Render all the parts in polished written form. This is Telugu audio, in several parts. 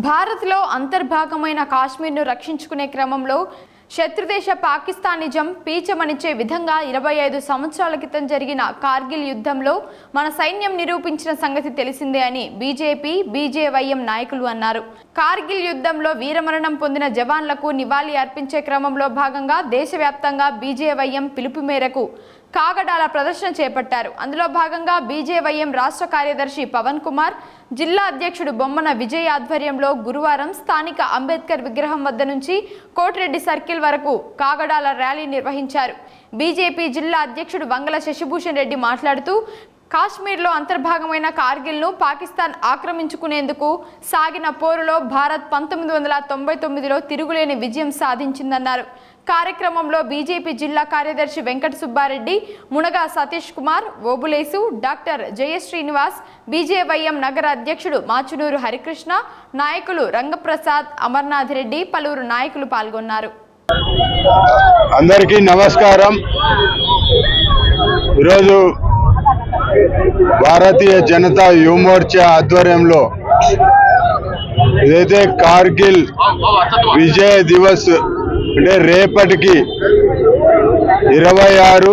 భారత్లో అంతర్భాగమైన కాశ్మీర్ను రక్షించుకునే క్రమంలో శత్రుదేశ పాకిస్తానిజం పీచమనిచ్చే విధంగా 25 సంవత్సరాల క్రితం జరిగిన కార్గిల్ యుద్ధంలో మన సైన్యం నిరూపించిన సంగతి తెలిసిందే అని బీజేపీ బీజేవైఎం నాయకులు అన్నారు. కార్గిల్ యుద్ధంలో వీరమరణం పొందిన జవాన్లకు నివాళి అర్పించే క్రమంలో భాగంగా దేశవ్యాప్తంగా బీజేవైఎం పిలుపు మేరకు కాగడాల ప్రదర్శన చేపట్టారు. అందులో భాగంగా బీజేవైఎం రాష్ట్ర కార్యదర్శి పవన్ కుమార్, జిల్లా అధ్యక్షుడు బొమ్మన విజయ్ ఆధ్వర్యంలో గురువారం స్థానిక అంబేద్కర్ విగ్రహం వద్ద నుంచి కోటిరెడ్డి సర్కిల్ వరకు కాగడాల ర్యాలీ నిర్వహించారు. బీజేపీ జిల్లా అధ్యక్షుడు వంగల శశిభూషణ్ రెడ్డి మాట్లాడుతూ కాశ్మీర్లో అంతర్భాగమైన కార్గిల్ను పాకిస్తాన్ ఆక్రమించుకునేందుకు సాగిన పోరులో భారత్ 1999లో తిరుగులేని విజయం సాధించిందన్నారు. కార్యక్రమంలో బీజేపీ జిల్లా కార్యదర్శి వెంకట సుబ్బారెడ్డి, మునగా సతీష్ కుమార్, ఓబులేసు, డాక్టర్ జయశ్రీనివాస్, బీజేవైఎం నగర అధ్యక్షుడు మాచునూరు హరికృష్ణ, నాయకులు రంగప్రసాద్, అమర్నాథ్ రెడ్డి, పలువురు నాయకులు పాల్గొన్నారు. అందరికీ నమస్కారం. ఈరోజు భారతీయ జనతా యువమోర్చా ఆధ్వర్యంలో ఏదైతే కార్గిల్ విజయ దివస్ అంటే రేపటికి 26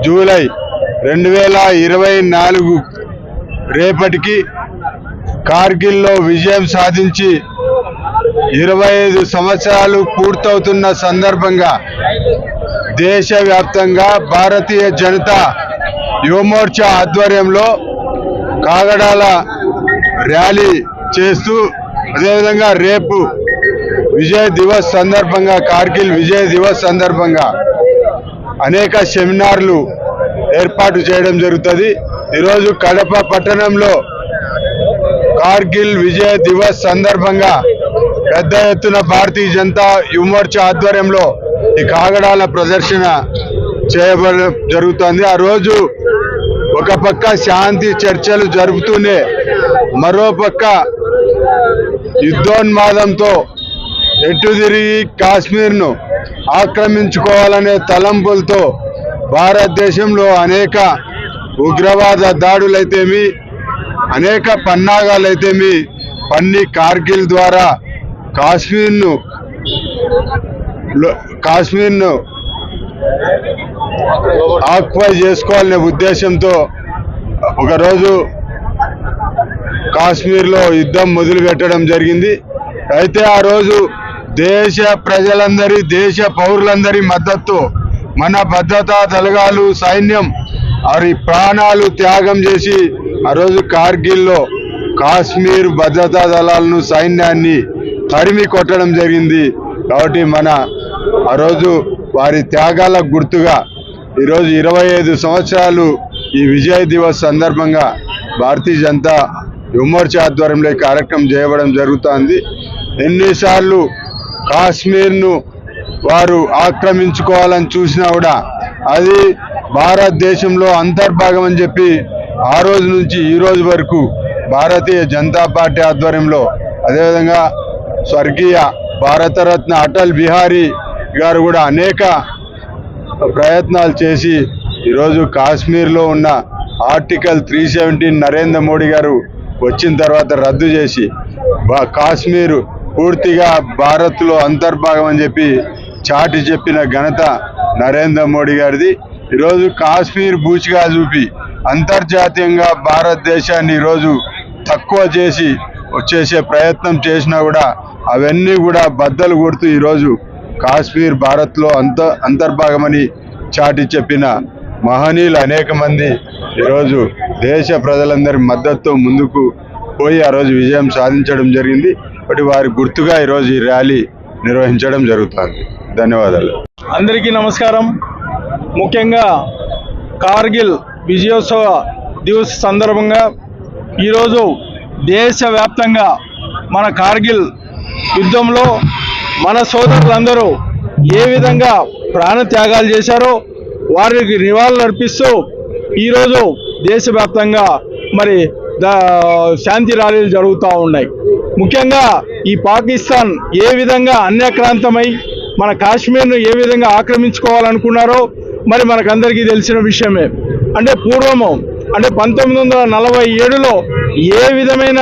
జూలై 2024 రేపటికి కార్గిల్లో విజయం సాధించి 25 సంవత్సరాలు పూర్తవుతున్న సందర్భంగా దేశవ్యాప్తంగా భారతీయ జనతా యువమోర్చా ఆధ్వర్యంలో కాగడాల ర్యాలీ చేస్తూ అదేవిధంగా రేపు విజయ్ దివస్ సందర్భంగా కార్గిల్ విజయ్ దివస్ సందర్భంగా అనేక సెమినార్లు ఏర్పాటు చేయడం జరుగుతుంది. ఈరోజు కడప పట్టణంలో కార్గిల్ విజయ్ దివస్ సందర్భంగా పెద్ద ఎత్తున భారతీయ జనతా యువమోర్చా ఆధ్వర్యంలో ఈ కాగడాల ప్రదర్శన చేయబడడం జరుగుతుంది. ఆ రోజు ఒక పక్క శాంతి చర్చలు జరుపుతూనే మరోపక్క యుద్ధోన్మాదంతో ఎటు తిరిగి కాశ్మీర్ను ఆక్రమించుకోవాలనే తలంపులతో భారతదేశంలో అనేక ఉగ్రవాద దాడులైతేమి అనేక పన్నాగాలైతేమి పన్ని కార్గిల్ ద్వారా కాశ్మీర్ను ఆక్యుపై చేసుకోవాలనే ఉద్దేశంతో ఒకరోజు కాశ్మీర్లో యుద్ధం మొదలు పెట్టడం జరిగింది. అయితే ఆ రోజు దేశ ప్రజలందరి దేశ పౌరులందరి మద్దతు మన భద్రతా దళాలు సైన్యం వారి ప్రాణాలు త్యాగం చేసి ఆ రోజు కార్గిల్లో కాశ్మీర్ భద్రతా దళాలను సైన్యాన్ని తరిమి కొట్టడం జరిగింది. కాబట్టి ఆ రోజు వారి త్యాగాల గుర్తుగా ఈరోజు 25 సంవత్సరాలు ఈ విజయ్ దివస్ సందర్భంగా భారతీయ జనతా యువమోర్చా ఆధ్వర్యంలో ఈ కార్యక్రమం చేయడం జరుగుతోంది. ఎన్నిసార్లు కాశ్మీర్ను వారు ఆక్రమించుకోవాలని చూసినా కూడా అది భారతదేశంలో అంతర్భాగం అని చెప్పి ఆ రోజు నుంచి ఈ రోజు వరకు భారతీయ జనతా పార్టీ ఆధ్వర్యంలో అదేవిధంగా స్వర్గీయ భారతరత్న అటల్ బిహారీ గారు కూడా అనేక ప్రయత్నాలు చేసి ఈరోజు కాశ్మీర్లో ఉన్న ఆర్టికల్ 317 నరేంద్ర మోడీ గారు వచ్చిన తర్వాత రద్దు చేసి కాశ్మీరు పూర్తిగా భారత్లో అంతర్భాగం అని చెప్పి చాటి చెప్పిన ఘనత నరేంద్ర మోడీ గారిది. ఈరోజు కాశ్మీర్ బూచిగా చూపి అంతర్జాతీయంగా భారతదేశాన్ని ఈరోజు తక్కువ చేసి వచ్చేసే ప్రయత్నం చేసినా కూడా అవన్నీ కూడా బద్దలు కొడుతూ ఈరోజు కాశ్మీర్ భారత్లో అంతర్భాగమని చాటి చెప్పిన మహనీయులు అనేక మంది ఈరోజు దేశ ప్రజలందరి మద్దతుతో ముందుకు పోయి ఆ రోజు విజయం సాధించడం జరిగింది. బట్ వారి గుర్తుగా ఈరోజు ఈ ర్యాలీ నిర్వహించడం జరుగుతుంది. ధన్యవాదాలు. అందరికీ నమస్కారం. ముఖ్యంగా కార్గిల్ విజయోత్సవ దివస్ సందర్భంగా ఈరోజు దేశవ్యాప్తంగా మన కార్గిల్ యుద్ధంలో మన సోదరులందరూ ఏ విధంగా ప్రాణత్యాగాలు చేశారో వారికి నివాళులు అర్పిస్తూ ఈరోజు దేశవ్యాప్తంగా మరి శాంతి ర్యాలీలు జరుగుతూ ఉన్నాయి. ముఖ్యంగా ఈ పాకిస్తాన్ ఏ విధంగా అన్యాక్రాంతమై మన కాశ్మీర్ను ఏ విధంగా ఆక్రమించుకోవాలనుకున్నారో మరి మనకందరికీ తెలిసిన విషయమే. అంటే పూర్వము అంటే 1947లో ఏ విధమైన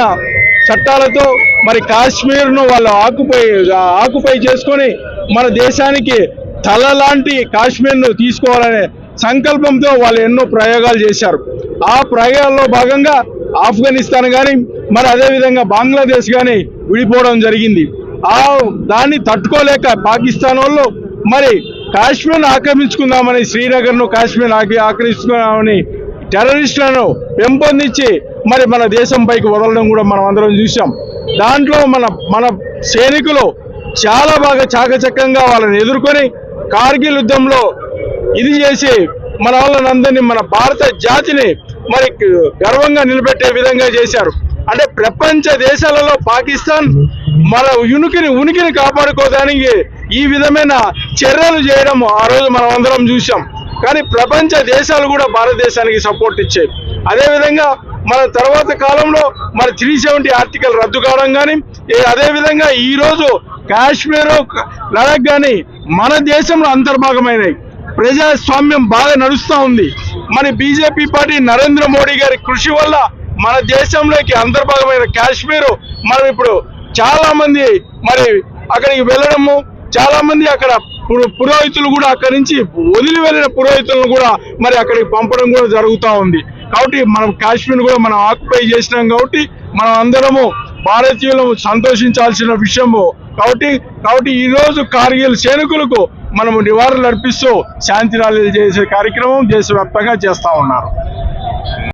చట్టాలతో మరి కాశ్మీర్ను వాళ్ళు ఆకుపై చేసుకొని మన దేశానికి తల లాంటి కాశ్మీర్ను తీసుకోవాలనే సంకల్పంతో వాళ్ళు ఎన్నో ప్రయోగాలు చేశారు. ఆ ప్రయోగాల్లో భాగంగా ఆఫ్ఘనిస్తాన్ కానీ మరి అదేవిధంగా బంగ్లాదేశ్ కానీ విడిపోవడం జరిగింది. దాన్ని తట్టుకోలేక పాకిస్తాన్ వాళ్ళు మరి కాశ్మీర్ను ఆక్రమించుకుందామని, శ్రీనగర్ను కాశ్మీర్ ఆక్రమించుకుందామని టెర్రరిస్టులను పెంపొందించి మరి మన దేశంపైకి వదలడం కూడా మనం అందరం చూసాం. దాంట్లో మన సైనికులు చాలా బాగా చాకచక్యంగా వాళ్ళని ఎదుర్కొని కార్గిల్ యుద్ధంలో ఇది చేసి మన వాళ్ళనందరినీ, మన భారత జాతిని మరి గర్వంగా నిలబెట్టే విధంగా చేశారు. అంటే ప్రపంచ దేశాలలో పాకిస్తాన్ మన ఉనికిని కాపాడుకోవడానికి ఈ విధమైన చర్యలు చేయడం ఆ రోజు మనం అందరం చూసాం. కానీ ప్రపంచ దేశాలు కూడా భారతదేశానికి సపోర్ట్ ఇచ్చాయి. అదేవిధంగా మన తర్వాత కాలంలో మరి 370 ఆర్టికల్ రద్దు కావడం కానీ, అదేవిధంగా ఈరోజు కాశ్మీరు లడాక్ కానీ మన దేశంలో అంతర్భాగమైనవి. ప్రజాస్వామ్యం బాగా నడుస్తూ ఉంది. మరి బీజేపీ పార్టీ నరేంద్ర మోడీ గారి కృషి వల్ల మన దేశంలోకి అంతర్భాగమైన కాశ్మీరు మనం ఇప్పుడు చాలా మంది మరి అక్కడికి వెళ్ళడము, చాలా మంది అక్కడ పురోహితులు కూడా అక్కడి నుంచి వదిలి వెళ్ళిన పురోహితులను కూడా మరి అక్కడికి పంపడం కూడా జరుగుతూ ఉంది. కాబట్టి మనం కాశ్మీర్ కూడా మనం ఆక్యుపై చేసినాం. కాబట్టి మనం అందరము భారతీయులు సంతోషించాల్సిన విషయము. కాబట్టి ఈ రోజు కార్గిల్ సైనికులకు మనము నివాళులు అర్పిస్తూ శాంతి ర్యాలీలు చేసే కార్యక్రమం దేశవ్యాప్తంగా చేస్తా ఉన్నారు.